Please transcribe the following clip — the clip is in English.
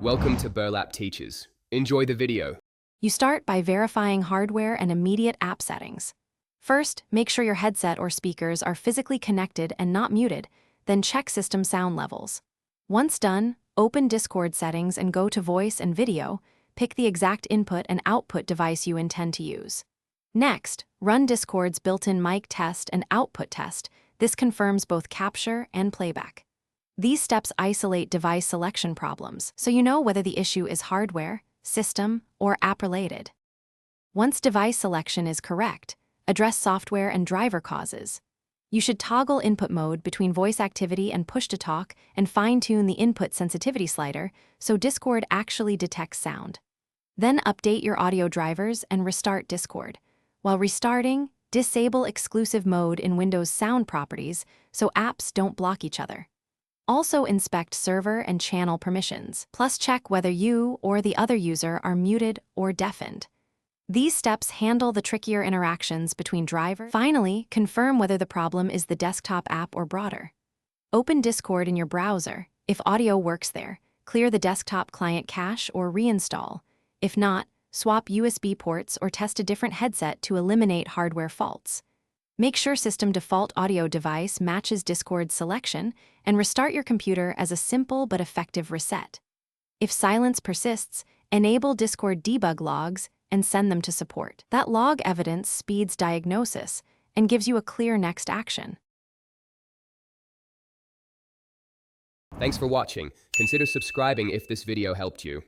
Welcome to Burlap Teachers. Enjoy the video. You start by verifying hardware and immediate app settings. First, make sure your headset or speakers are physically connected and not muted, then check system sound levels. Once done, open Discord settings and go to voice and video, pick the exact input and output device you intend to use. Next, run Discord's built-in mic test and output test. This confirms both capture and playback. These steps isolate device selection problems, so you know whether the issue is hardware, system, or app-related. Once device selection is correct, address software and driver causes. You should toggle input mode between voice activity and push-to-talk and fine-tune the input sensitivity slider so Discord actually detects sound. Then update your audio drivers and restart Discord. While restarting, disable exclusive mode in Windows sound properties so apps don't block each other. Also inspect server and channel permissions, plus check whether you or the other user are muted or deafened. These steps handle the trickier interactions between drivers. Finally, confirm whether the problem is the desktop app or broader. Open Discord in your browser. If audio works there, clear the desktop client cache or reinstall. If not, swap USB ports or test a different headset to eliminate hardware faults. Make sure system default audio device matches Discord's selection and restart your computer as a simple but effective reset. If silence persists, enable Discord debug logs and send them to support. That log evidence speeds diagnosis and gives you a clear next action. Thanks for watching. Consider subscribing if this video helped you.